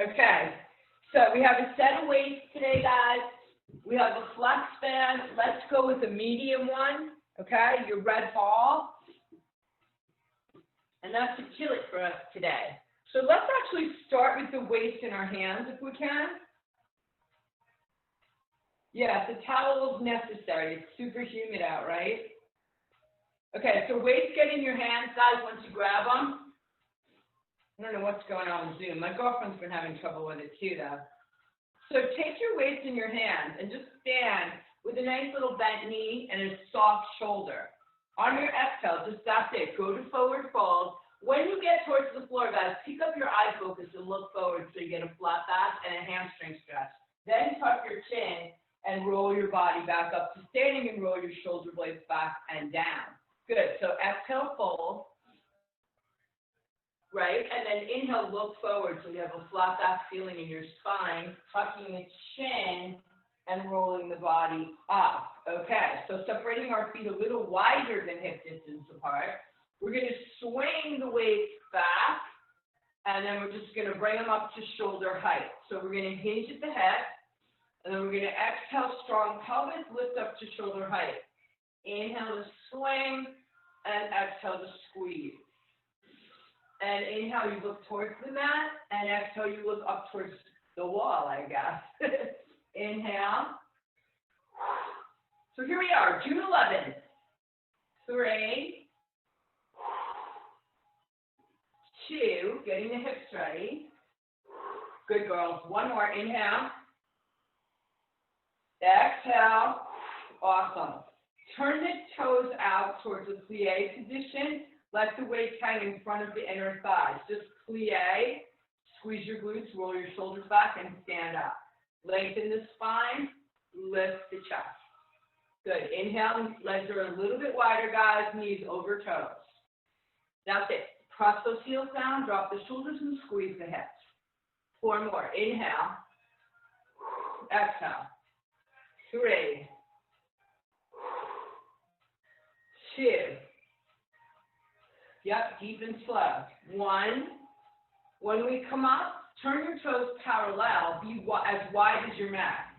Okay, so we have a set of weights today, guys. We have a flex band. Let's go with a medium one, okay? Your red ball. And that's to kill it for us today. So let's actually start with the weights in our hands if we can. Yes, the towel is necessary. It's super humid out, right? Okay, so weights get in your hands, guys, once you grab them. I don't know what's going on with Zoom. My girlfriend's been having trouble with it too, though. So take your weights in your hands and just stand with a nice little bent knee and a soft shoulder. On your exhale, just that's it. Go to forward fold. When you get towards the floor, guys, pick up your eye focus and look forward so you get a flat back and a hamstring stretch. Then tuck your chin and roll your body back up to standing and roll your shoulder blades back and down. Good. So exhale, fold. Right, and then inhale, look forward so you have a flat back feeling in your spine, tucking the chin and rolling the body up. Okay, so separating our feet a little wider than hip distance apart. We're going to swing the weights back, and then we're just going to bring them up to shoulder height. So we're going to hinge at the head, and then we're going to exhale, strong pelvis, lift up to shoulder height. Inhale to swing, and exhale to squeeze. And inhale, you look towards the mat, and exhale, you look up towards the wall, I guess. Inhale. So here we are, June 11th. 3, 2, getting the hips ready. Good, girls. One more. Inhale. Exhale. Awesome. Turn the toes out towards the plie position. Let the weights hang in front of the inner thighs. Just plie, squeeze your glutes, roll your shoulders back, and stand up. Lengthen the spine, lift the chest. Good. Inhale, legs are a little bit wider, guys, knees over toes. That's it. Press those heels down, drop the shoulders, and squeeze the hips. 4 more. Inhale. Exhale. 3, 2. Yep, deep and slow. 1. When we come up, turn your toes parallel, be as wide as your mat.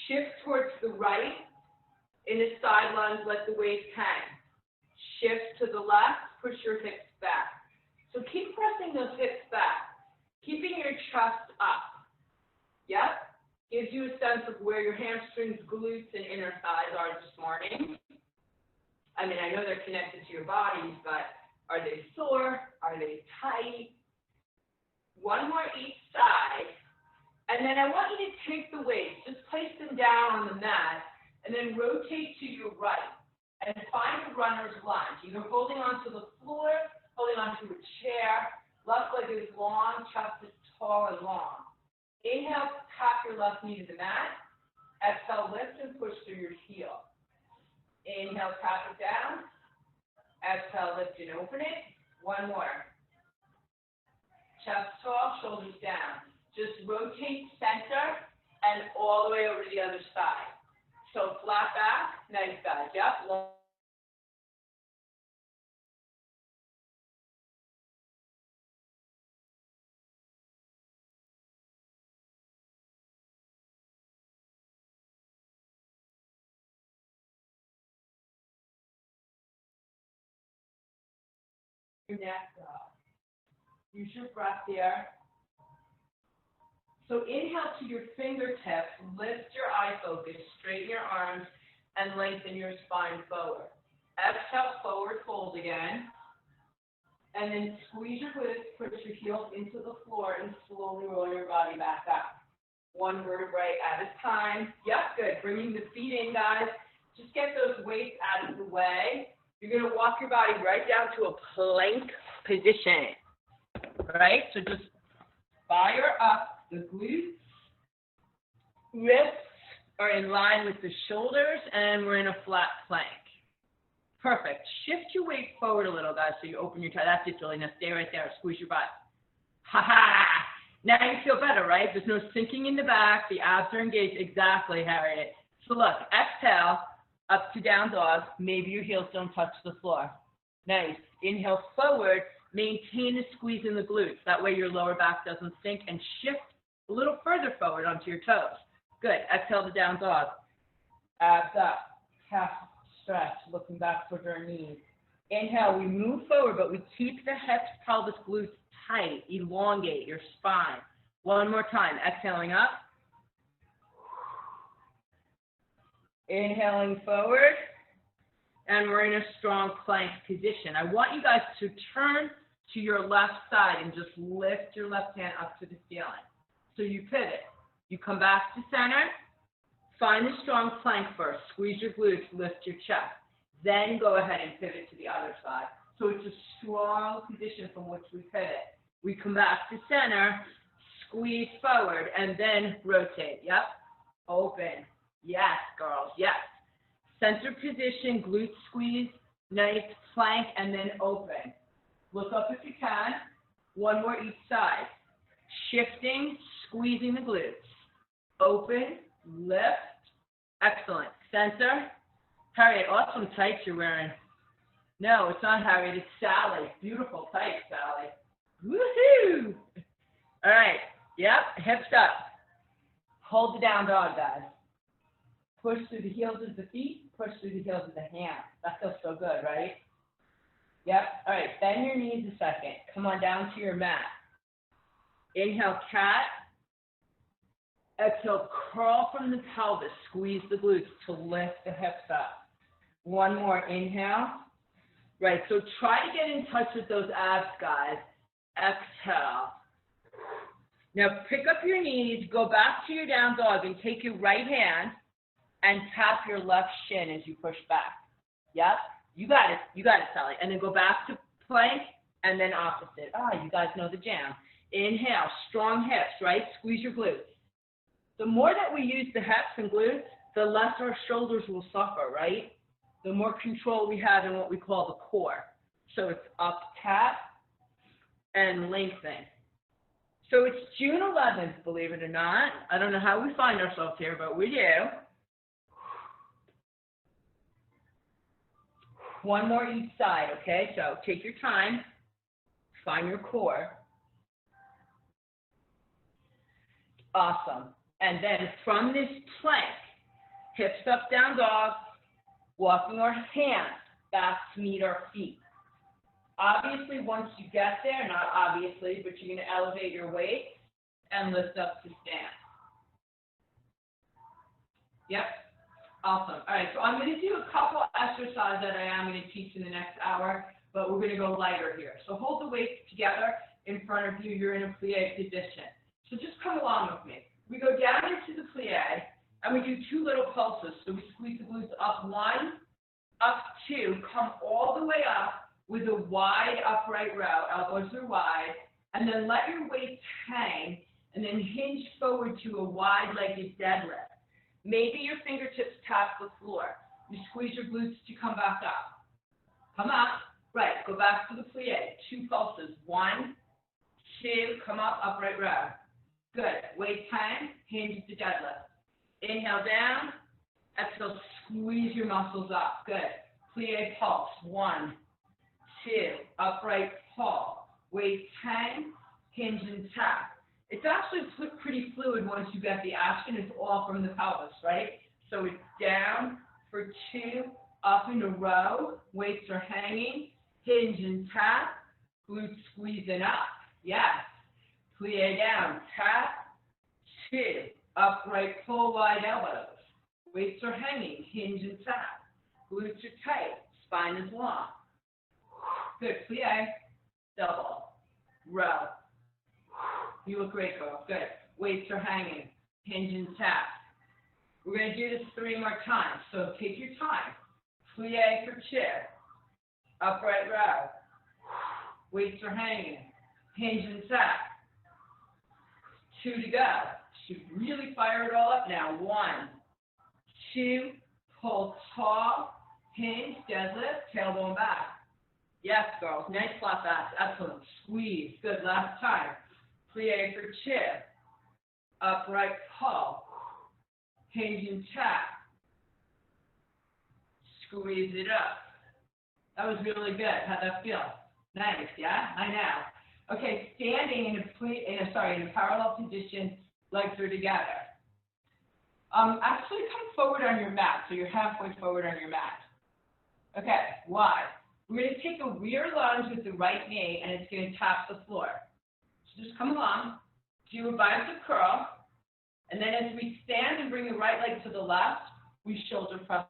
Shift towards the right. In a side lunge, let the weights hang. Shift to the left, push your hips back. So keep pressing those hips back, keeping your chest up. Yep, gives you a sense of where your hamstrings, glutes, and inner thighs are this morning. I mean, I know they're connected to your bodies, but are they sore? Are they tight? 1 more each side. And then I want you to take the weights, just place them down on the mat, and then rotate to your right and find a runner's lunge, either holding onto the floor, holding onto a chair. Left leg is long, chest is tall and long. Inhale, tap your left knee to the mat. Exhale, lift and push through your heel. Inhale, tap it down. Exhale, lift and open it. 1 more. Chest tall, shoulders down. Just rotate center and all the way over to the other side. So flat back, nice guys. Yep. Your neck up. Use your breath here. So inhale to your fingertips, lift your eye focus, straighten your arms, and lengthen your spine forward. Exhale, forward fold again. And then squeeze your glutes, push your heels into the floor, and slowly roll your body back up. 1 vertebrae at a time. Yep, good. Bringing the feet in, guys. Just get those weights out of the way. You're going to walk your body right down to a plank position. Right? So just fire up the glutes. Wrists are in line with the shoulders, and we're in a flat plank. Perfect. Shift your weight forward a little, guys, so you open your tie. That's it, Julie. Now stay right there. Squeeze your butt. Ha-ha! Now you feel better, right? There's no sinking in the back. The abs are engaged. Exactly, Harriet. So look, exhale, up to down dog. Maybe your heels don't touch the floor. Nice. Inhale forward. Maintain a squeeze in the glutes. That way your lower back doesn't sink, and shift a little further forward onto your toes. Good. Exhale to down dog. Abs up. Calf stretch, looking back towards our knees. Inhale, we move forward, but we keep the hips, pelvis, glutes tight. Elongate your spine. One more time. Exhaling up. Inhaling forward. And we're in a strong plank position. I want you guys to turn to your left side and just lift your left hand up to the ceiling. So you pivot. You come back to center. Find a strong plank first. Squeeze your glutes, lift your chest. Then go ahead and pivot to the other side. So it's a strong position from which we pivot. We come back to center, squeeze forward, and then rotate. Yep. Open. Yes, girls. Yes. Center position, glute squeeze, nice plank, and then open. Look up if you can. One more each side. Shifting, squeezing the glutes. Open, lift. Excellent. Center. Harriet, awesome tights you're wearing. No, it's not Harriet, it's Sally. Beautiful tights, Sally. Woohoo! All right. Yep, hips up. Hold the down dog, guys. Push through the heels of the feet, push through the heels of the hands. That feels so good, right? Yep. All right, bend your knees a second. Come on down to your mat. Inhale, cat. Exhale, curl from the pelvis. Squeeze the glutes to lift the hips up. One more, inhale. Right, so try to get in touch with those abs, guys. Exhale. Now pick up your knees, go back to your down dog, and take your right hand and tap your left shin as you push back. Yep, you got it, Sally. And then go back to plank, and then opposite. You guys know the jam. Inhale, strong hips, right? Squeeze your glutes. The more that we use the hips and glutes, the less our shoulders will suffer, right? The more control we have in what we call the core. So it's up, tap, and lengthen. So it's June 11th, believe it or not. I don't know how we find ourselves here, but we do. One more each side, okay? So take your time, find your core. Awesome. And then from this plank, hips up, down dog, walking our hands back to meet our feet. Obviously, once you get there, not obviously, but you're going to elevate your weight and lift up to stand. Yep. Awesome. All right, so I'm going to do a couple exercises that I am going to teach in the next hour, but we're going to go lighter here. So hold the weights together in front of you. You're in a plie position. So just come along with me. We go down into the plie, and we do two little pulses. So we squeeze the glutes up one, up two, come all the way up with a wide upright row. Elbows are wide, and then let your weights hang, and then hinge forward to a wide-legged deadlift. Maybe your fingertips tap the floor. You squeeze your glutes to come back up. Come up. Right, go back to the plie. Two pulses. One, two, come up, upright row. Good. Weights hang, hinge to deadlift. Inhale down. Exhale, squeeze your muscles up. Good. Plie pulse. One, two, upright pull. Weights hang, hinge and tap. It's actually pretty fluid once you get the action. It's all from the pelvis, right? So it's down for two, up in a row. Weights are hanging, hinge and tap. Glutes squeezing up. Yes. Plie down, tap, two, upright pull, wide elbows. Weights are hanging, hinge and tap. Glutes are tight, spine is long. Good, plie, double, row. You look great, girl. Good. Weights are hanging, hinge and tap. We're going to do this 3 more times, so take your time. Plie for chair, upright row. Weights are hanging, hinge and tap. 2 to go. Should really fire it all up now. 1, 2, pull tall, hinge, deadlift, tailbone back. Yes, girls. Nice flat back. Excellent. Squeeze. Good. Last time. Plie for chair. Upright pull. Hinge and tap. Squeeze it up. That was really good. How'd that feel? Nice, yeah, I know. Okay, standing in a parallel position, legs are together. Actually come forward on your mat, so you're halfway forward on your mat. Okay, why? We're going to take a rear lunge with the right knee, and it's going to tap the floor. So just come along, do a bicep curl, and then as we stand and bring the right leg to the left, we shoulder press.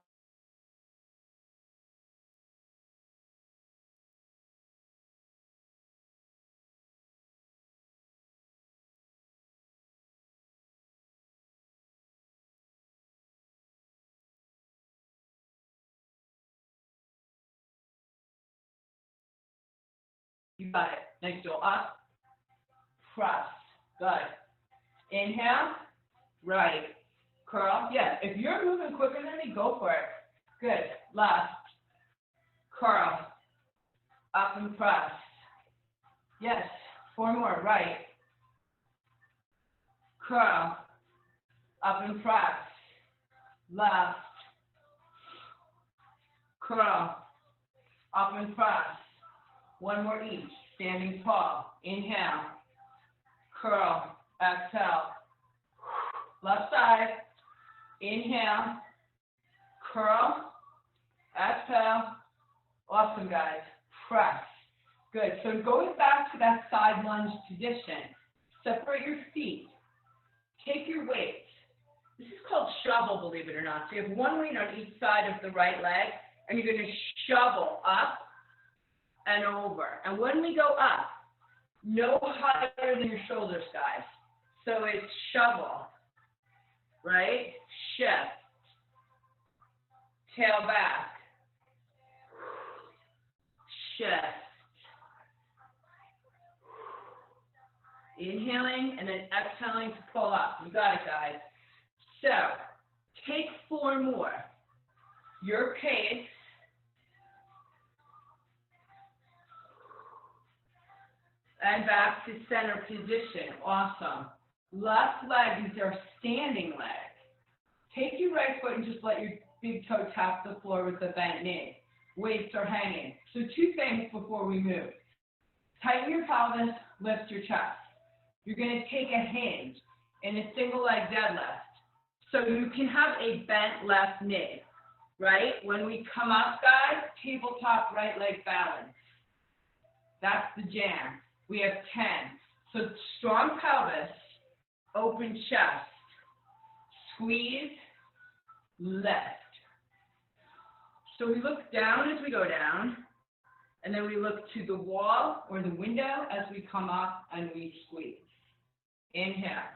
You got it. Nice, go up, press. Good. Inhale, right, curl. Yeah, if you're moving quicker than me, go for it. Good. Left, curl, up and press. Yes, 4 more. Right, curl, up and press. Left, curl, up and press. 1 more each. Standing tall. Inhale, curl, exhale. Left side. Inhale, curl, exhale. Awesome, guys. Press. Good. So going back to that side lunge position, separate your feet. Take your weights. This is called shovel, believe it or not. So you have 1 weight on each side of the right leg, and you're going to shovel up and over. And when we go up, no higher than your shoulders, guys. So it's shovel, right? Shift. Tail back. Shift. Inhaling and then exhaling to pull up. You got it, guys. So, take 4 more. Your pace. And back to center position. Awesome. Left leg is our standing leg. Take your right foot and just let your big toe tap the floor with the bent knee. Weights are hanging. So 2 things before we move. Tighten your pelvis, lift your chest. You're going to take a hinge in a single leg deadlift. So you can have a bent left knee, right? When we come up, guys, tabletop right leg balance. That's the jam. We have 10. So strong pelvis, open chest, squeeze, lift. So we look down as we go down, and then we look to the wall or the window as we come up and we squeeze. Inhale.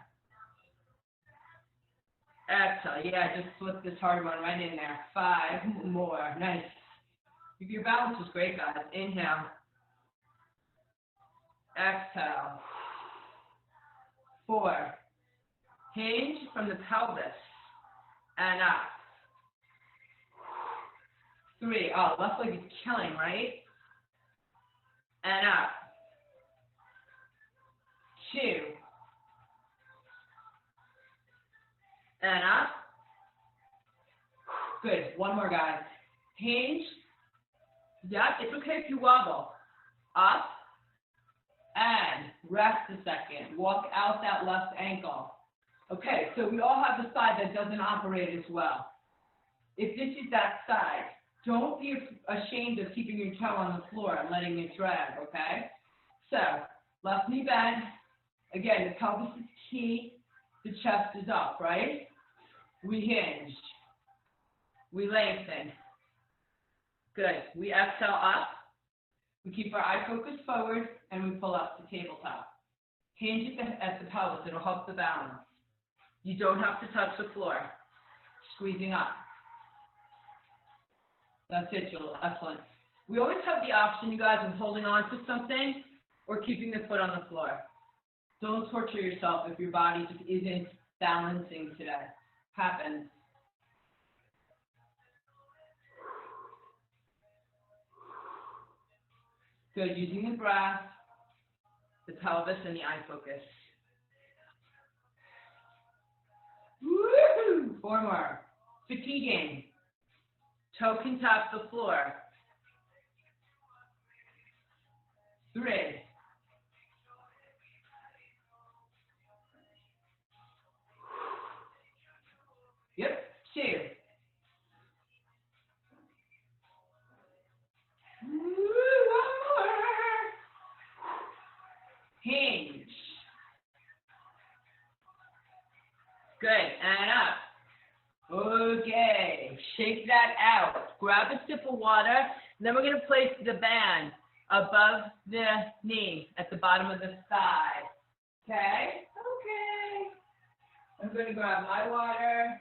Exhale. Yeah, just slip this hard one right in there. 5 more. Nice. Your balance is great, guys. Inhale. Exhale. 4. Hinge from the pelvis and up. 3. Oh, left leg is killing, right? And up. 2. And up. Good. 1 more, guys. Hinge. Yep, it's okay if you wobble. Up. And rest a second. Walk out that left ankle. Okay, so we all have the side that doesn't operate as well. If this is that side, don't be ashamed of keeping your toe on the floor and letting it drag, okay? So, left knee bend. Again, the pelvis is key. The chest is up, right? We hinge. We lengthen. Good. We exhale up. We keep our eye focus forward, and we pull up to tabletop. Hinge at the pelvis. It'll help the balance. You don't have to touch the floor. Squeezing up. That's it, Jill. Excellent. We always have the option, you guys, of holding on to something or keeping the foot on the floor. Don't torture yourself if your body just isn't balancing today. Happens. Good. Using the breath, the pelvis, and the eye focus. Woo-hoo! 4 more. Fatiguing. Toe can tap the floor. 3. Yep, 2. Woo, one more. Hinge. Good, and up. Okay, shake that out. Grab a sip of water, and then we're going to place the band above the knee at the bottom of the thigh. Okay? Okay. I'm going to grab my water.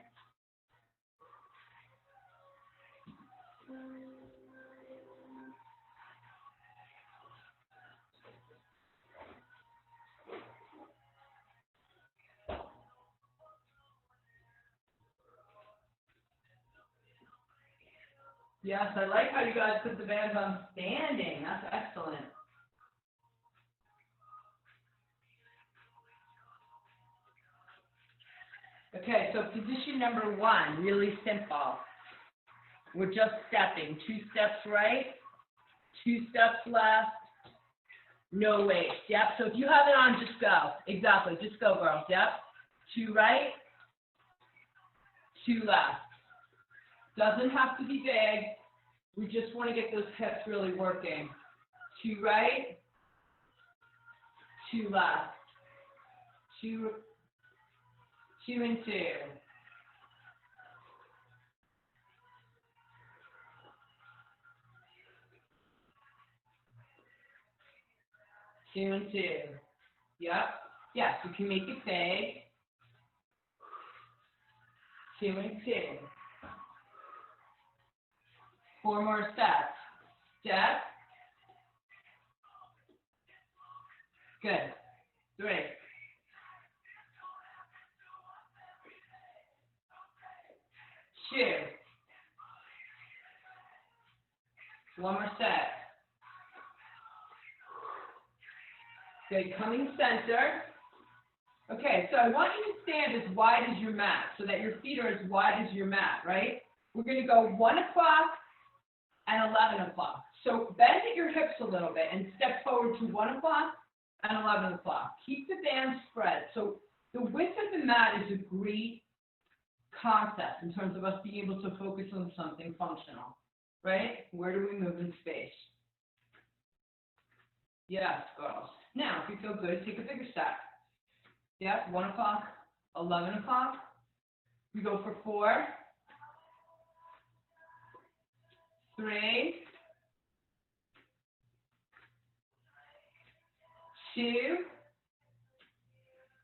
Yes, I like how you guys put the bands on standing. That's excellent. Okay, so position number 1, really simple. We're just stepping. 2 steps right, 2 steps left, no weight. Yep, so if you have it on, just go. Exactly, just go, girls. Yep, 2 right, 2 left. Doesn't have to be big. We just want to get those hips really working. 2 right, 2 left. 2 and 2. 2 and 2. Yep. Yes, you can make it big. 2 and 2. 4 more steps. Step. Good. 3. 2. 1 more step. Good. Coming center. Okay, so I want you to stand as wide as your mat so that your feet are as wide as your mat, right? We're going to go 1 o'clock and 11 o'clock. So bend at your hips a little bit and step forward to 1 o'clock and 11 o'clock. Keep the band spread. So the width of the mat is a great concept in terms of us being able to focus on something functional, right? Where do we move in space? Yes, girls. Now, if you feel good, take a bigger step. Yep, 1 o'clock, 11 o'clock. We go for 4, 3, 2.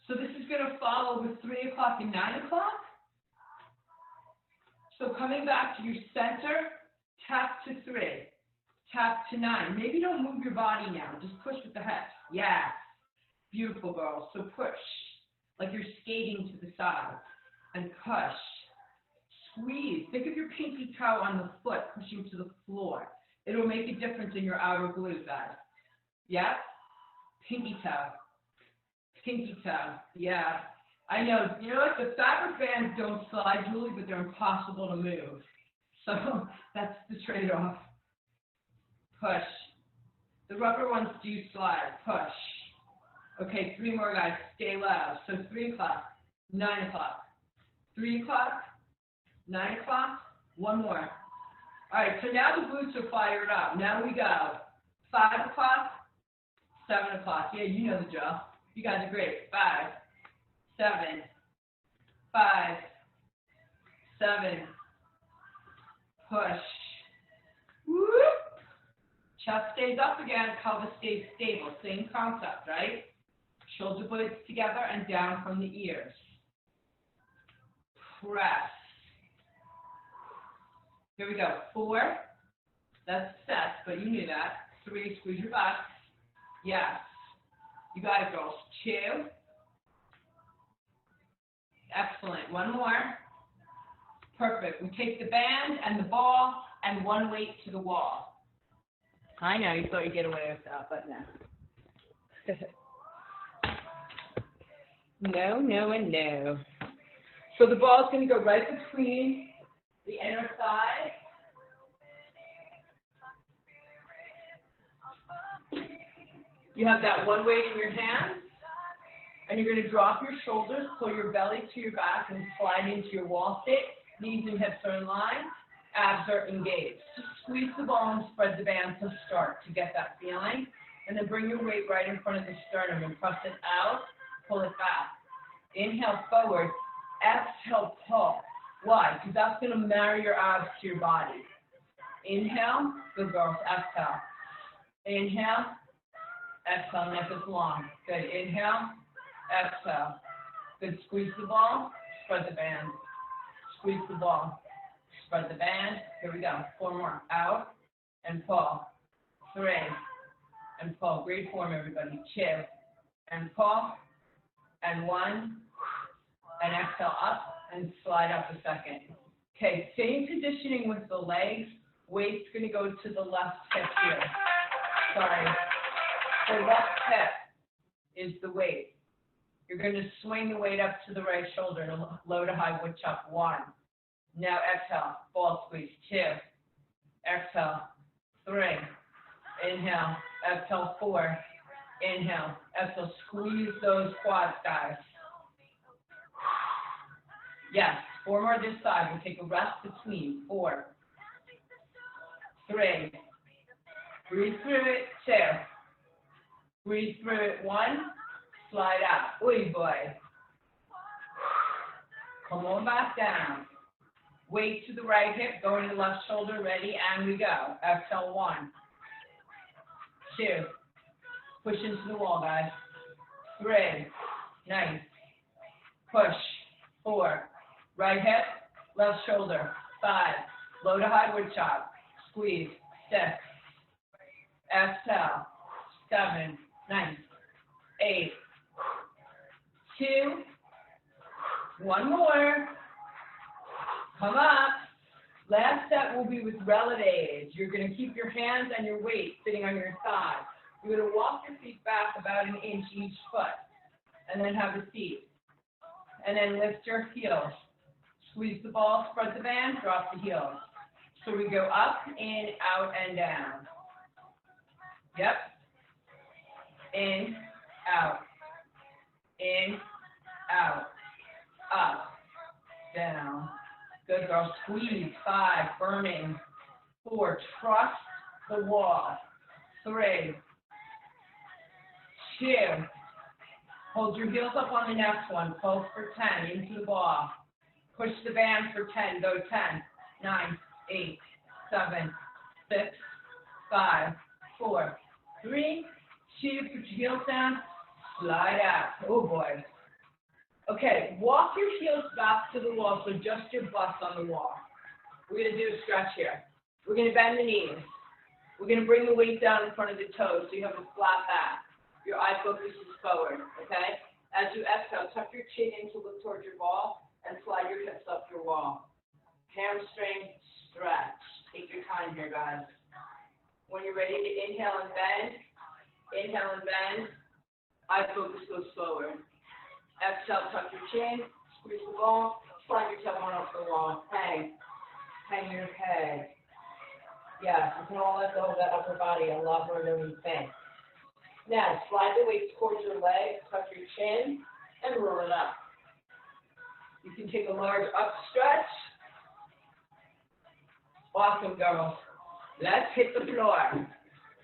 So this is going to follow with 3 o'clock and 9 o'clock. So coming back to your center, tap to 3, tap to 9. Maybe don't move your body now. Just push with the hips. Yeah. Beautiful, girls. So push like you're skating to the side and push. Squeeze. Think of your pinky toe on the foot pushing to the floor. It'll make a difference in your outer glute, guys. Yep. Pinky toe. Pinky toe. Yeah. I know. You know what? The fabric bands don't slide, Julie, but they're impossible to move. So that's the trade-off. Push. The rubber ones do slide. Push. Okay, 3 more, guys. Stay loud. So 3 o'clock, 9 o'clock. 3 o'clock, 9 o'clock. 1 more. All right, so now the glutes are fired up. Now we go. 5 o'clock, 7 o'clock. Yeah, you know the drill. You guys are great. 5, 7, 5, 7. Push. Whoop. Chest stays up again. Pelvis stays stable. Same concept, right? Shoulder blades together and down from the ears. Press. Here we go. 4. That's set, but you knew that. 3. Squeeze your butt. Yes. You got it, girls. 2. Excellent. 1 more. Perfect. We take the band and the ball and 1 weight to the wall. I know, you thought you'd get away with that, but no. No, no, and no. So the ball's going to go right between the inner thigh You have that one weight in your hand, and you're going to drop your shoulders, pull your belly to your back, and slide into your wall sit. Knees and hips are in line. Abs are engaged. Just squeeze the ball and spread the band to start to get that feeling. And then bring your weight right in front of the sternum and press it out, pull it back. Inhale forward, exhale pull. Why? Because that's going to marry your abs to your body. Inhale, good girls, exhale. Inhale, exhale, neck is long. Good, inhale, exhale. Good, squeeze the ball, spread the band. Squeeze the ball, spread the band. Here we go, 4 more. Out and pull. 3 and pull. Great form, everybody. 2 and pull. And 1 and exhale up and slide up a second. Okay, same positioning with the legs. Weight's going to go to the left hip here. Sorry. The left hip is the weight. You're going to swing the weight up to the right shoulder, low to high wood chop. 1. Now exhale, ball squeeze. 2. Exhale. 3. Inhale. Exhale. 4. Inhale. Exhale. Squeeze those quads, guys. Yes. 4 more this side. We'll take a rest between. 4. 3. Breathe through it. 2. Breathe through it. 1. Slide out. Oy boy. Come on back down. Weight to the right hip, going to the left shoulder. Ready, and we go. Exhale. 1. 2. Push into the wall, guys. 3. Nice. Push. 4. Right hip, left shoulder. 5. Low to high wood chop. Squeeze. 6. Exhale. 7. Nice. 8. 2. 1 more. Come up. Last set will be with relatives. You're going to keep your hands and your weight sitting on your side. You're going to walk your feet back about an inch each foot, and then have a seat. And then lift your heels. Squeeze the ball, spread the band, drop the heels. So we go up, in, out, and down. Yep. In, out. In, out. Up, down. Good girl. Squeeze. 5, firming. 4, trust the wall. 3, 2, hold your heels up on the next one. Pulse for 10, into the ball. Push the band for 10, go 10, 9, 8, 7, 6, 5, 4, 3, 2, put your heels down, slide out. Oh boy. Okay, walk your heels back to the wall, so just your butts on the wall. We're going to do a stretch here. We're going to bend the knees. We're going to bring the weight down in front of the toes so you have a flat back. Your eye focus is forward, okay? As you exhale, tuck your chin in to look towards your ball and slide your hips up your wall. Hamstring stretch. Take your time here, guys. When you're ready to inhale and bend, eye focus goes forward. Exhale, tuck your chin, squeeze the ball, slide your tailbone up the wall. Hang your head. Yes, you can all let go of that upper body a lot more than we think. Now, slide the weight towards your legs, tuck your chin, and roll it up. You can take a large up stretch. Awesome, girls. Let's hit the floor.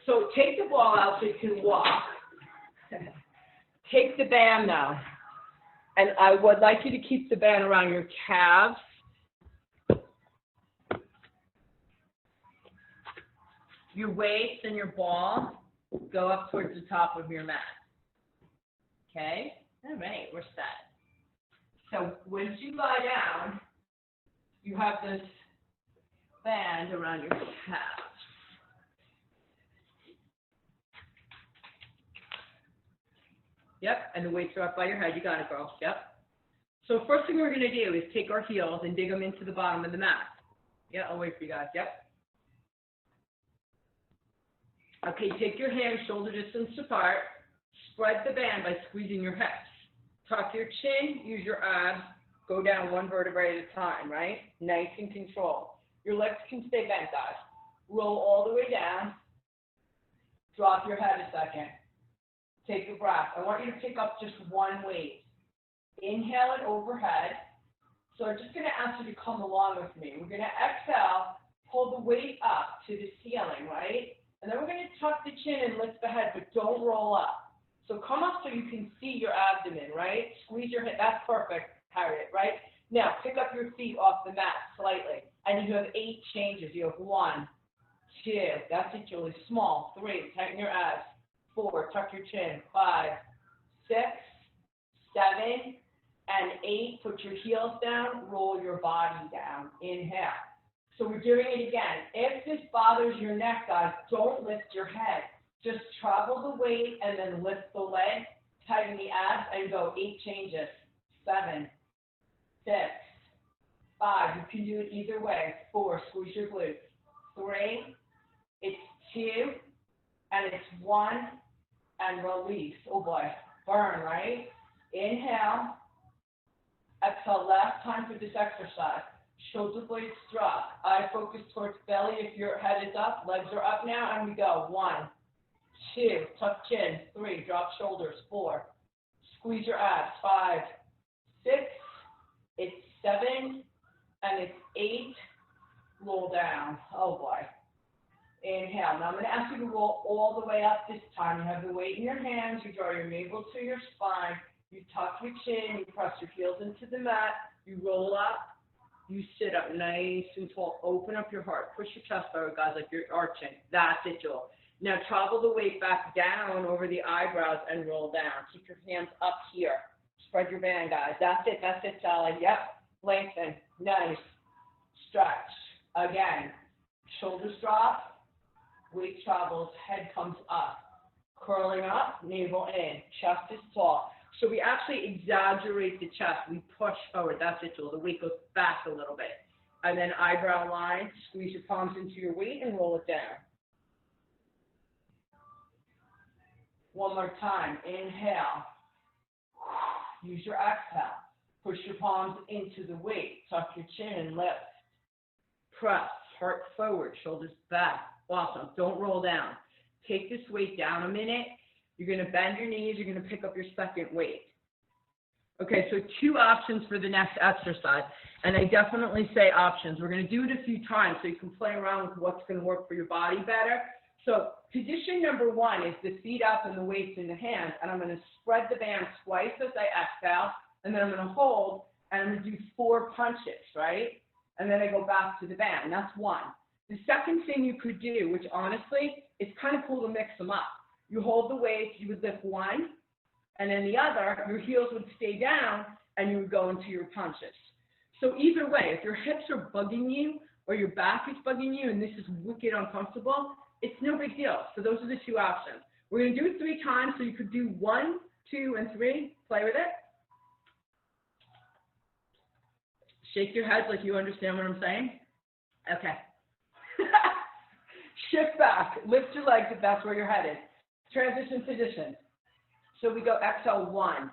So take the ball out so you can walk. Take the band now. And I would like you to keep the band around your calves. Your waist and your ball go up towards the top of your mat. Okay? All right, we're set. So once you lie down, you have this band around your calves. Yep, and the weights are up by your head. You got it, girl. Yep. So first thing we're going to do is take our heels and dig them into the bottom of the mat. Yeah, I'll wait for you guys. Yep. Okay, take your hands shoulder distance apart. Spread the band by squeezing your hips. Tuck your chin, use your abs. Go down 1 vertebrae at a time, right? Nice and controlled. Your legs can stay bent, guys. Roll all the way down. Drop your head a second. Take a breath. I want you to pick up just one weight. Inhale it overhead. So I'm just going to ask you to come along with me. We're going to exhale, pull the weight up to the ceiling, right? And then we're going to tuck the chin and lift the head, but don't roll up. So come up so you can see your abdomen, right? Squeeze your head. That's perfect, Harriet, right? Now, pick up your feet off the mat slightly. And you have 8 changes. You have 1, 2. That's it, Julie. Small. 3. Tighten your abs. 4. Tuck your chin. 5, 6, 7, and 8. Put your heels down. Roll your body down. Inhale. So we're doing it again. If this bothers your neck, guys, don't lift your head. Just travel the weight and then lift the leg, tighten the abs, and go 8 changes. 7, 6, 5. You can do it either way. 4. Squeeze your glutes. 3. It's 2. And it's 1. And release. Oh boy. Burn, right? Inhale. Exhale. Last time for this exercise. Shoulder blades drop. Eye focus towards belly. If your head is up, legs are up now, and we go. 1, 2, tuck chin. 3, drop shoulders. 4, squeeze your abs. 5, 6, it's 7, and it's 8. Roll down. Oh boy. Inhale. Now I'm going to ask you to roll all the way up this time. You have the weight in your hands. You draw your navel to your spine. You tuck your chin. You press your heels into the mat. You roll up. You sit up nice and tall. Open up your heart. Push your chest forward, guys, like you're arching. That's it, Joel. Now travel the weight back down over the eyebrows and roll down. Keep your hands up here. Spread your band, guys. That's it, Sally. Yep. Lengthen. Nice. Stretch. Again. Shoulders drop. Weight travels. Head comes up. Curling up. Navel in. Chest is tall. So we actually exaggerate the chest. We push forward. That's it, Joel. The weight goes back a little bit. And then eyebrow line. Squeeze your palms into your weight and roll it down. One more time. Inhale. Use your exhale. Push your palms into the weight. Tuck your chin and lift. Press. Heart forward. Shoulders back. Awesome. Don't roll down. Take this weight down a minute. You're going to bend your knees. You're going to pick up your second weight. Okay, so 2 options for the next exercise. And I definitely say options. We're going to do it a few times so you can play around with what's going to work for your body better. So position number 1 is the feet up and the weights in the hands. And I'm going to spread the band twice as I exhale. And then I'm going to hold. And I'm going to do 4 punches, right? And then I go back to the band. That's 1. The second thing you could do, which honestly, it's kind of cool to mix them up. You hold the weights, you would lift 1, and then the other, your heels would stay down, and you would go into your punches. So either way, if your hips are bugging you, or your back is bugging you, and this is wicked uncomfortable, it's no big deal. So those are the 2 options. We're going to do it 3 times, so you could do 1, 2, and 3. Play with it. Shake your heads like you understand what I'm saying. Okay. Shift back. Lift your legs if that's where you're headed. Transition position. So we go exhale 1,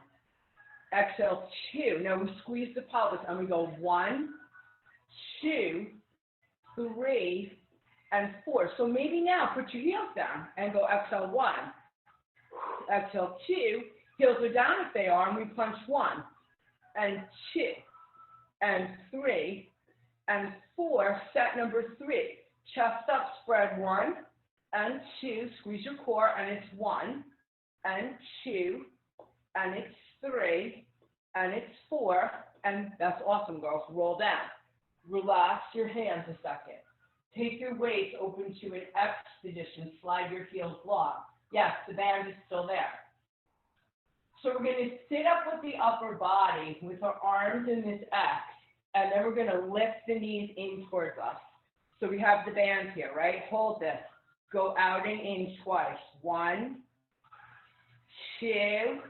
exhale 2. Now we squeeze the pelvis and we go 1, 2, 3, and 4. So maybe now put your heels down and go exhale 1, exhale 2. Heels are down if they are, and we punch 1, and 2, and 3, and 4. Set number 3. Chest up, spread 1. And 2, squeeze your core, and it's 1, and 2, and it's 3, and it's 4, and that's awesome, girls. Roll down. Relax your hands a second. Take your weights open to an X position. Slide your heels long. Yes, the band is still there. So we're going to sit up with the upper body with our arms in this X, and then we're going to lift the knees in towards us. So we have the band here, right? Hold this. Go out and in twice. 1, 2.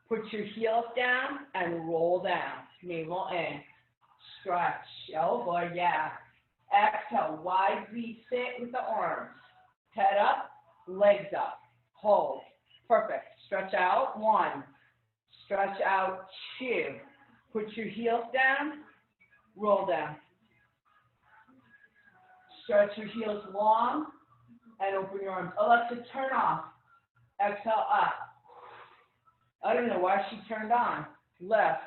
Put your heels down and roll down. Navel in. Stretch. Oh boy, yeah. Exhale. Wide V sit with the arms. Head up, legs up. Hold. Perfect. Stretch out. 1. Stretch out. 2. Put your heels down. Roll down. Stretch your heels long. And open your arms. Alexa, turn off. Exhale up. I don't know why she turned on. Left.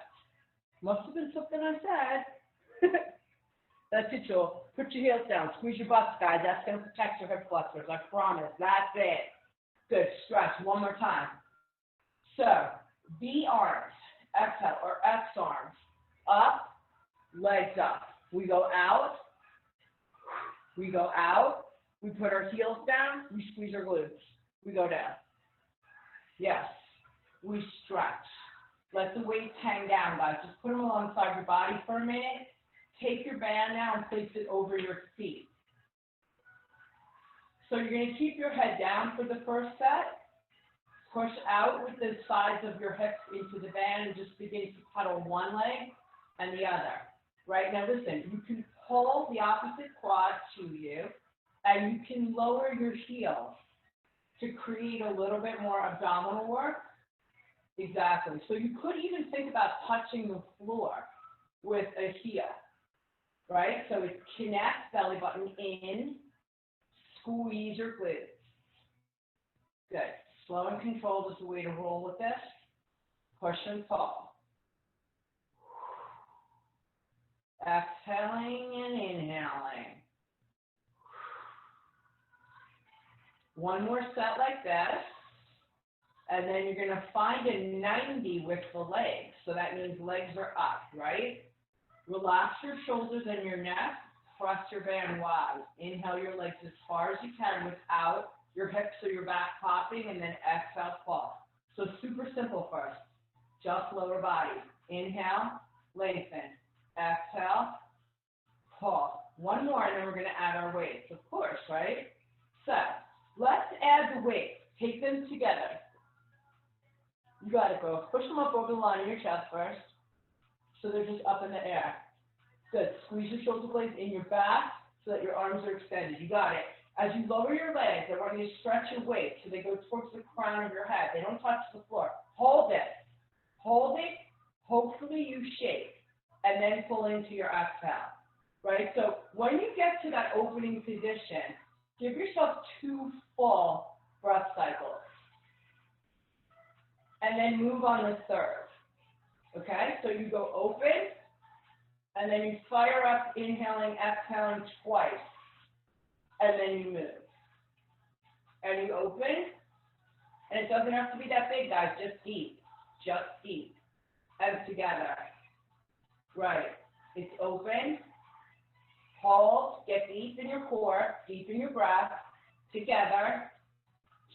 Must have been something I said. That's it, Joel. Put your heels down. Squeeze your butts, guys. That's going to protect your hip flexors. I promise. That's it. Good. Stretch. One more time. So, V arms. Exhale, or X arms. Up. Legs up. We go out. We go out. We put our heels down. We squeeze our glutes. We go down. Yes. We stretch. Let the weights hang down, guys. Just put them alongside your body for a minute. Take your band now and place it over your feet. So you're going to keep your head down for the first set. Push out with the sides of your hips into the band and just begin to pedal one leg and the other. Right? Now listen, you can pull the opposite quad to you, and you can lower your heels to create a little bit more abdominal work. Exactly. So you could even think about touching the floor with a heel. Right? So it connects, belly button in, squeeze your glutes. Good. Slow and controlled is the way to roll with this. Push and pull. Exhaling and inhaling. One more set like this. And then you're going to find a 90 with the legs. So that means legs are up, right? Relax your shoulders and your neck. Press your band wide. Inhale your legs as far as you can without your hips or your back popping, and then exhale, fall. So super simple first. Just lower body. Inhale, lengthen. Exhale, pull. One more, and then we're going to add our weights, of course, right? So let's add the weights. Take them together. You got it, bro. Push them up over the line of your chest first. So they're just up in the air. Good. Squeeze your shoulder blades in your back so that your arms are extended. You got it. As you lower your legs, I want you to stretch your weight so they go towards the crown of your head. They don't touch the floor. Hold it. Hold it. Hopefully you shake. And then pull into your exhale. Right? So when you get to that opening position, give yourself 2 full breath cycles. And then move on the third. Okay? So you go open, and then you fire up, inhaling, exhaling twice. And then you move. And you open, and it doesn't have to be that big, guys, just deep. Just deep. And together. Right. It's open. Hold. Get deep in your core, deep in your breath. Together.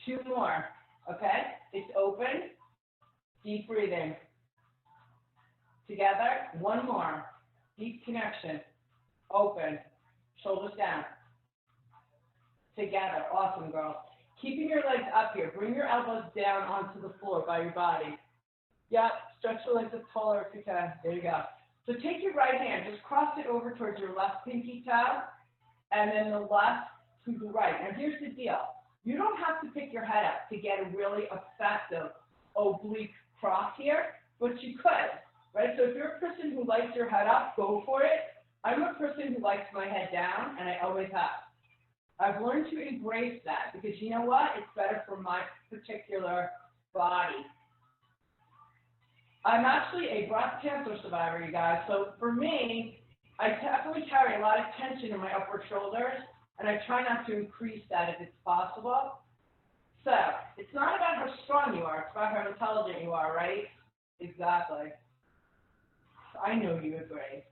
2 more. Okay? It's open. Deep breathing. Together. 1 more. Deep connection. Open. Shoulders down. Together. Awesome, girls. Keeping your legs up here. Bring your elbows down onto the floor by your body. Yep. Stretch your legs up taller if you can. There you go. So take your right hand. Just cross it over towards your left pinky toe, and then the left to the right. Now, here's the deal. You don't have to pick your head up to get a really effective oblique cross here, but you could. Right? So if you're a person who likes your head up, go for it. I'm a person who likes my head down, and I always have. I've learned to embrace that because you know what? It's better for my particular body. I'm actually a breast cancer survivor, you guys. So for me, I definitely carry a lot of tension in my upper shoulders, and I try not to increase that if it's possible. So it's not about how strong you are. It's about how intelligent you are, right? Exactly. I know you agree.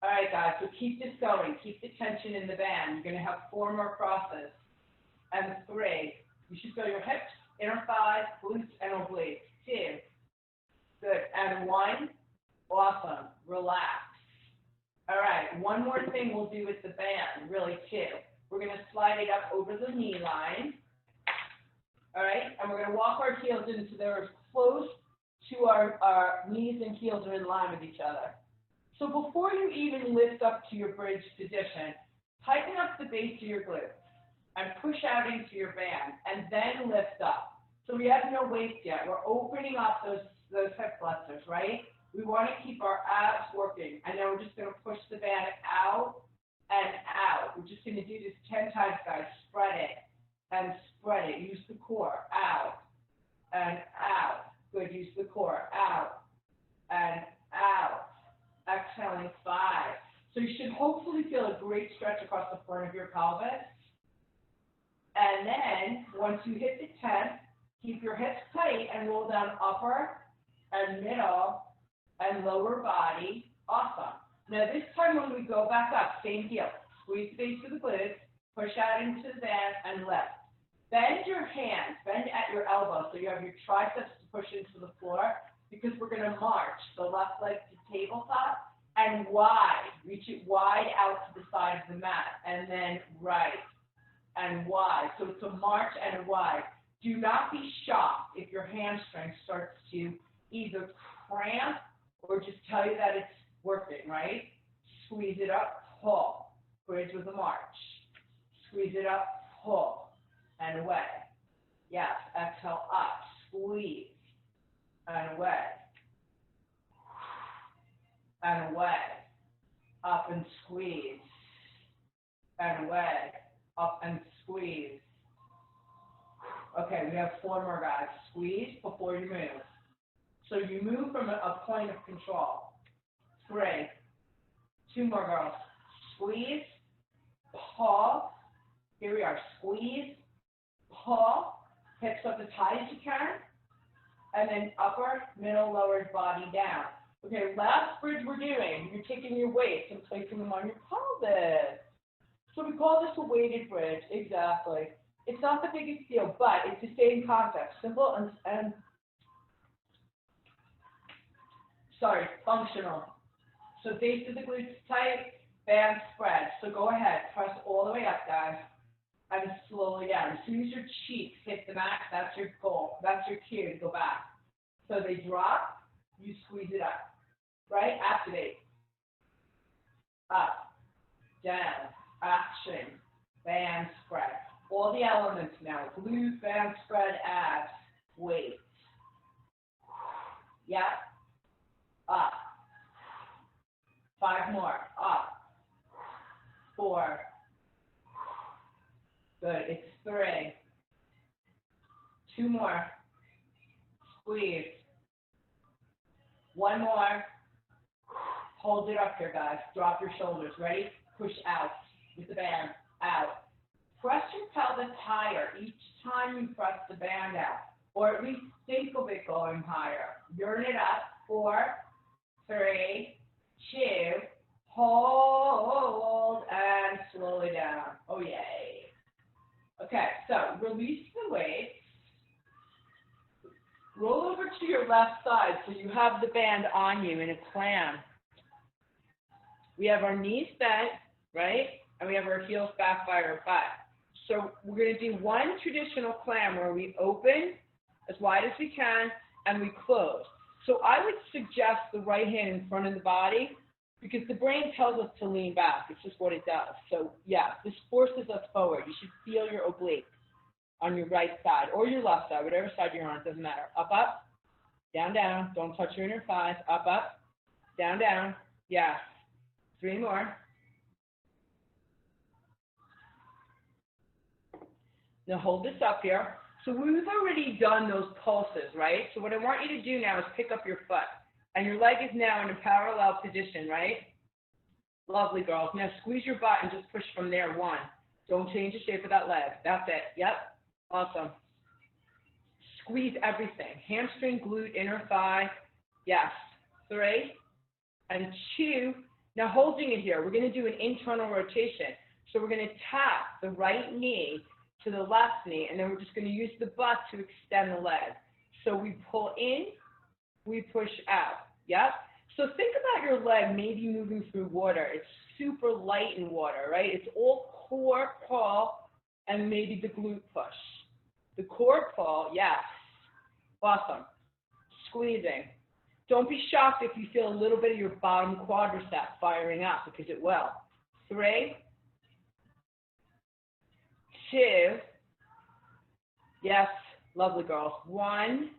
All right, guys, so keep this going. Keep the tension in the band. You're going to have 4 more crosses. And 3. You should feel your hips, inner thighs, glutes, and obliques. 2. Good. And 1. Awesome. Relax. All right. 1 more thing we'll do with the band. Really, 2. We're going to slide it up over the knee line. All right. And we're going to walk our heels in so they're as close to our knees and heels are in line with each other. So before you even lift up to your bridge position, tighten up the base of your glutes and push out into your band and then lift up. So we have no weights yet. We're opening up those hip flexors, right? We want to keep our abs working. And then we're just going to push the band out and out. We're just going to do this 10 times, guys. Spread it and spread it. Use the core. Out and out Good, use the core. Out and out. Exhaling 5. So you should hopefully feel a great stretch across the front of your pelvis. And then, once you hit the 10, keep your hips tight and roll down upper and middle and lower body. Awesome. Now this time when we go back up, same deal. Squeeze the base of the glutes, push out into the band and lift. Bend your hands, bend at your elbow so you have your triceps to push into the floor because we're going to march the left leg to tabletop and wide. Reach it wide out to the side of the mat and then right and wide. So it's a march and a wide. Do not be shocked if your hamstring starts to either cramp or just tell you that it's working, right? Squeeze it up, pull. Bridge with a march. Squeeze it up, pull, and away. Yes, exhale up, squeeze, and away. And away. Up and squeeze. And away. Up and squeeze. Okay, we have 4 more, guys. Squeeze before you move. So you move from a point of control. 3. 2 more, girls. Squeeze, pull. Here we are. Squeeze, pull. Hips up as high as you can. And then upper, middle, lower body down. Okay, last bridge we're doing. You're taking your weights and placing them on your pelvis. So we call this a weighted bridge. Exactly. It's not the biggest deal, but it's the same concept. Simple and functional. So base of the glutes tight, band spread. So go ahead, press all the way up, guys, and slowly down. As soon as your cheeks hit the mat, that's your goal. That's your cue to go back. So they drop, you squeeze it up, right? Activate. Up, down, action, band spread. All the elements now. Glute, band spread, abs, weight. Yep. Up. 5 more. Up. 4. Good. It's 3. 2 more. Squeeze. 1 more. Hold it up here, guys. Drop your shoulders. Ready? Push out with the band. Out. Press your pelvis higher each time you press the band out, or at least think of it going higher. Yearn it up. 4, 3, 2, hold, and slowly down. Oh, yay. Okay, so release the weights. Roll over to your left side so you have the band on you in a clam. We have our knees bent, right? And we have our heels back by our butt. So we're going to do one traditional clam where we open as wide as we can and we close. So I would suggest the right hand in front of the body because the brain tells us to lean back. It's just what it does. So yeah, this forces us forward. You should feel your oblique on your right side or your left side, whatever side you're on, it doesn't matter. Up, up, down, down. Don't touch your inner thighs. Up, up, down, down. Yes. 3 more. Now hold this up here. So we've already done those pulses, right? So what I want you to do now is pick up your foot. And your leg is now in a parallel position, right? Lovely, girls. Now squeeze your butt and just push from there. 1. Don't change the shape of that leg. That's it. Yep. Awesome. Squeeze everything. Hamstring, glute, inner thigh. Yes. 3 and 2. Now holding it here, we're going to do an internal rotation. So we're going to tap the right knee to the left knee, and then we're just going to use the butt to extend the leg. So we pull in, we push out. Yep. So think about your leg maybe moving through water. It's super light in water, right? It's all core pull and maybe the glute push. The core pull, yes. Awesome. Squeezing. Don't be shocked if you feel a little bit of your bottom quadricep firing up because it will. 3, 2, yes, lovely girls. 1,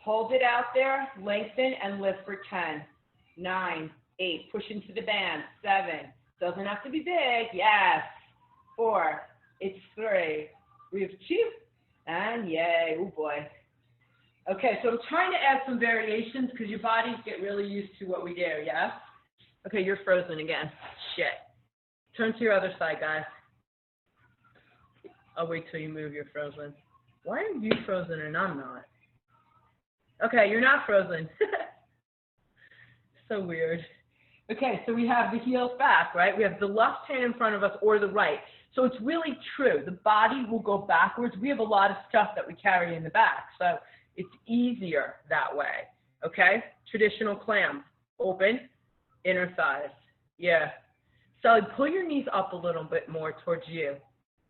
hold it out there, lengthen and lift for 10, 9, 8, push into the band, 7, doesn't have to be big, yes, 4, it's 3, we have 2, and yay, oh boy. Okay, so I'm trying to add some variations because your bodies get really used to what we do, yeah? Okay, you're frozen again. Shit. Turn to your other side, guys. I'll wait till you move, you're frozen. Why are you frozen and I'm not? Okay, you're not frozen. So weird. Okay, so we have the heels back, right? We have the left hand in front of us or the right. So it's really true. The body will go backwards. We have a lot of stuff that we carry in the back, so it's easier that way, okay? Traditional clam. Open, inner thighs. Yeah. Sally, pull your knees up a little bit more towards you.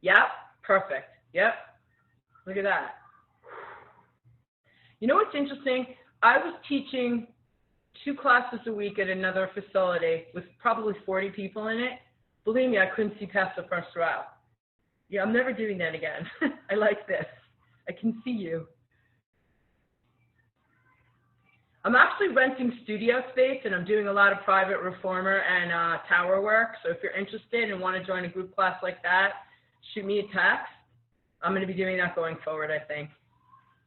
Yep, perfect. Yep. Look at that. You know what's interesting? I was teaching 2 classes a week at another facility with probably 40 people in it. Believe me, I couldn't see past the first row. Yeah, I'm never doing that again. I like this. I can see you. I'm actually renting studio space, and I'm doing a lot of private reformer and tower work. So if you're interested and want to join a group class like that, shoot me a text. I'm going to be doing that going forward, I think.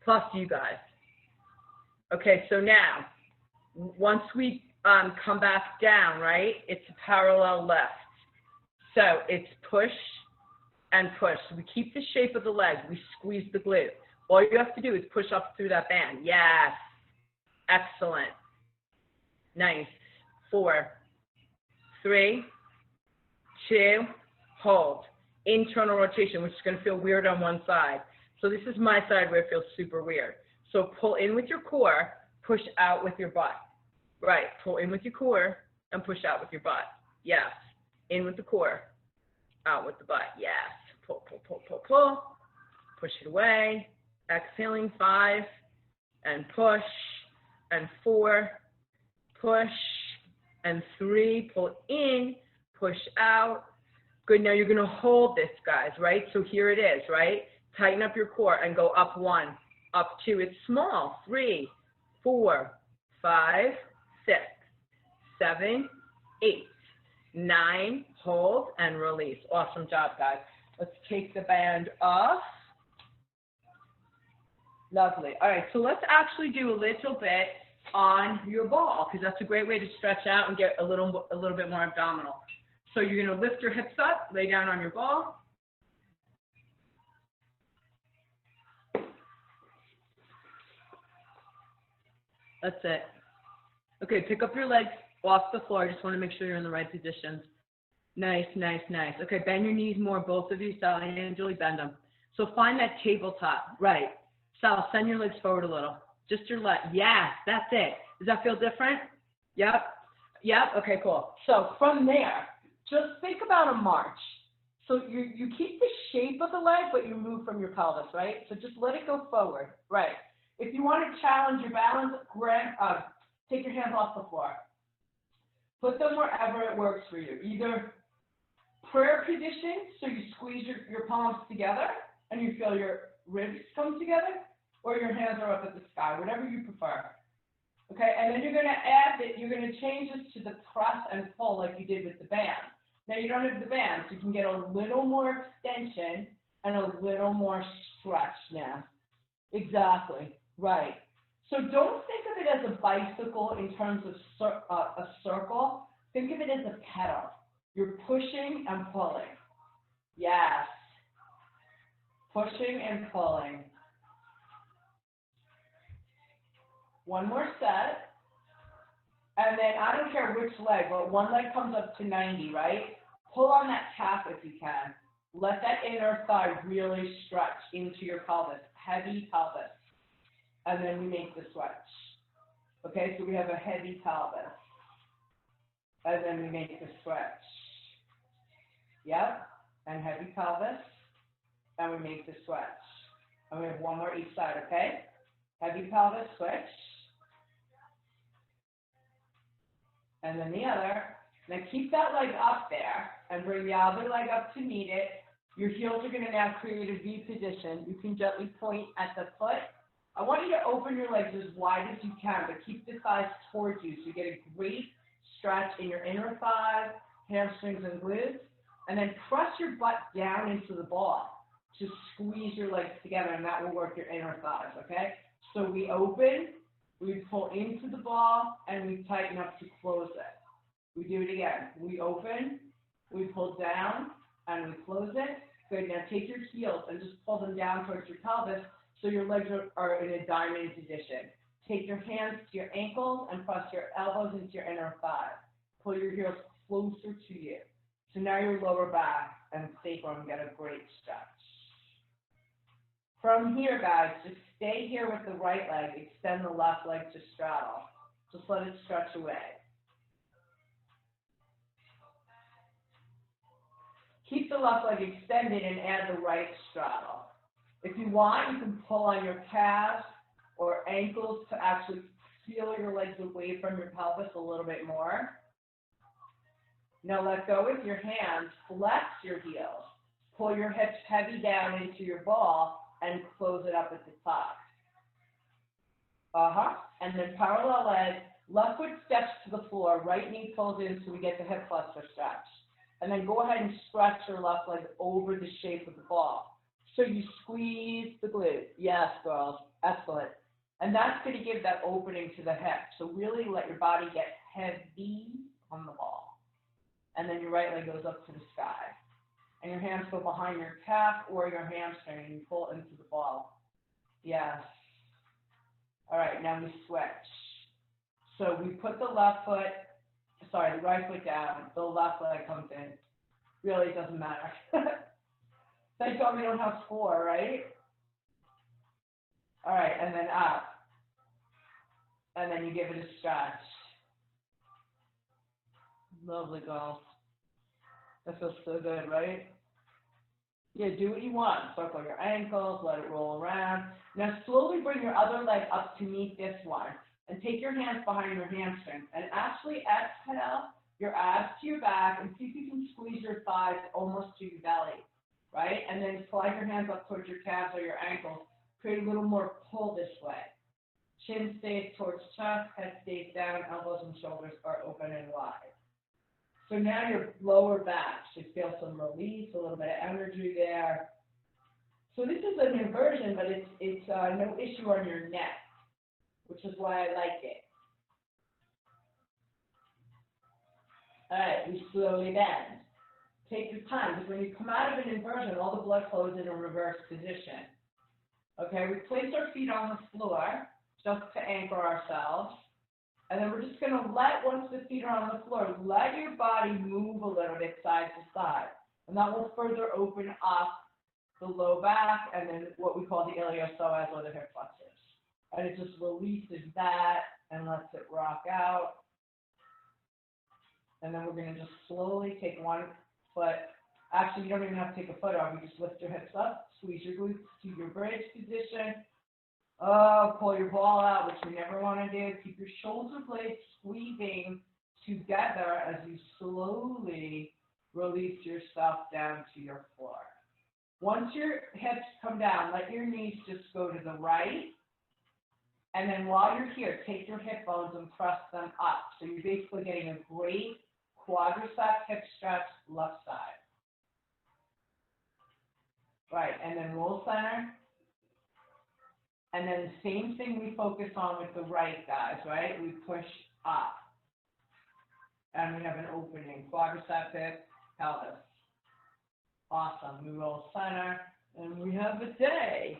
Plus you guys. Okay, so now, once we come back down, right, it's a parallel left. So it's push and push. So we keep the shape of the leg. We squeeze the glute. All you have to do is push up through that band. Yes. Excellent. Nice. 4, 3, 2, hold. Internal rotation, which is going to feel weird on one side. So this is my side where it feels super weird. So pull in with your core, push out with your butt. Right. Pull in with your core and push out with your butt. Yes. In with the core, out with the butt. Yes. Pull, pull, pull, pull, pull. Push it away. Exhaling 5 and push. And 4, push, and 3, pull in, push out. Good, now you're gonna hold this, guys, right? So here it is, right? Tighten up your core and go up 1, up 2, it's small, 3, 4, 5, 6, 7, 8, 9, hold, and release. Awesome job, guys. Let's take the band off. Lovely. All right, so let's actually do a little bit on your ball, because that's a great way to stretch out and get a little bit more abdominal. So you're going to lift your hips up, lay down on your ball. That's it. Okay, pick up your legs off the floor. I just want to make sure you're in the right position. Nice, nice, nice. Okay, bend your knees more, both of you. Sally and Julie, bend them. So find that tabletop. Right. Sal, send your legs forward a little. Just your leg. Yes, that's it. Does that feel different? Yep. Yep. Okay, cool. So from there, just think about a march. So you keep the shape of the leg, but you move from your pelvis, right? So just let it go forward. Right. If you want to challenge your balance, take your hands off the floor. Put them wherever it works for you. Either prayer position, so you squeeze your palms together and you feel your ribs come together, or your hands are up at the sky, whatever you prefer. Okay, and then you're going to add that, you're going to change this to the press and pull like you did with the band. Now you don't have the band, so you can get a little more extension and a little more stretch now. Exactly, right. So don't think of it as a bicycle in terms of a circle. Think of it as a pedal. You're pushing and pulling. Yes. Pushing and pulling. One more set. And then I don't care which leg, but one leg comes up to 90, right? Pull on that calf if you can. Let that inner thigh really stretch into your pelvis, heavy pelvis. And then we make the switch. Okay, so we have a heavy pelvis. And then we make the switch. Yep, and heavy pelvis. And we make the switch. And we have one more each side, okay? Heavy pelvis, switch. And then the other. Now keep that leg up there and bring the other leg up to meet it. Your heels are going to now create a V position. You can gently point at the foot. I want you to open your legs as wide as you can, but keep the thighs towards you so you get a great stretch in your inner thighs, hamstrings, and glutes. And then press your butt down into the ball to squeeze your legs together, and that will work your inner thighs, okay? So we open, we pull into the ball, and we tighten up to close it. We do it again. We open, we pull down, and we close it. Good. Now take your heels and just pull them down towards your pelvis so your legs are in a diamond position. Take your hands to your ankles and press your elbows into your inner thigh. Pull your heels closer to you. So now your lower back and sacrum get a great stretch. From here, guys, just stay here with the right leg. Extend the left leg to straddle. Just let it stretch away. Keep the left leg extended and add the right straddle. If you want, you can pull on your calves or ankles to actually feel your legs away from your pelvis a little bit more. Now let go with your hands, flex your heels, pull your hips heavy down into your ball, and close it up at the top. And then parallel legs, left foot steps to the floor, right knee pulls in so we get the hip flexor stretch. And then go ahead and stretch your left leg over the shape of the ball. So you squeeze the glute. Yes, girls. Excellent. And that's going to give that opening to the hip. So really let your body get heavy on the ball. And then your right leg goes up to the sky. And your hands go behind your calf or your hamstring and you pull into the ball. Yes. All right, now we switch. So we put the right foot down, the left leg comes in. Really, it doesn't matter. Thank God we don't have 4, right? All right, and then up. And then you give it a stretch. Lovely, girls. That feels so good, right? Yeah, do what you want. Circle your ankles, let it roll around. Now slowly bring your other leg up to meet this one. And take your hands behind your hamstrings. And actually exhale your abs to your back and see if you can squeeze your thighs almost to your belly, right? And then slide your hands up towards your calves or your ankles. Create a little more pull this way. Chin stays towards chest, head stays down, elbows and shoulders are open and wide. So now your lower back should feel some release, a little bit of energy there. So this is an inversion, but it's no issue on your neck, which is why I like it. All right, we slowly bend. Take your time, because when you come out of an inversion, all the blood flows in a reverse position. Okay, we place our feet on the floor just to anchor ourselves. And then we're just going to once the feet are on the floor, let your body move a little bit side to side. And that will further open up the low back and then what we call the iliopsoas or the hip flexors. And it just releases that and lets it rock out. And then we're going to just slowly take one foot. Actually, you don't even have to take a foot off. You just lift your hips up, squeeze your glutes to your bridge position. Oh, pull your ball out, which we never want to do. Keep your shoulder blades squeezing together as you slowly release yourself down to your floor. Once your hips come down, let your knees just go to the right. And then while you're here, take your hip bones and press them up. So you're basically getting a great quadricep hip stretch left side. Right, and then roll center. And then the same thing we focus on with the right, guys, right? We push up. And we have an opening, quadricep hip, pelvis. Awesome. We roll center, and we have a day.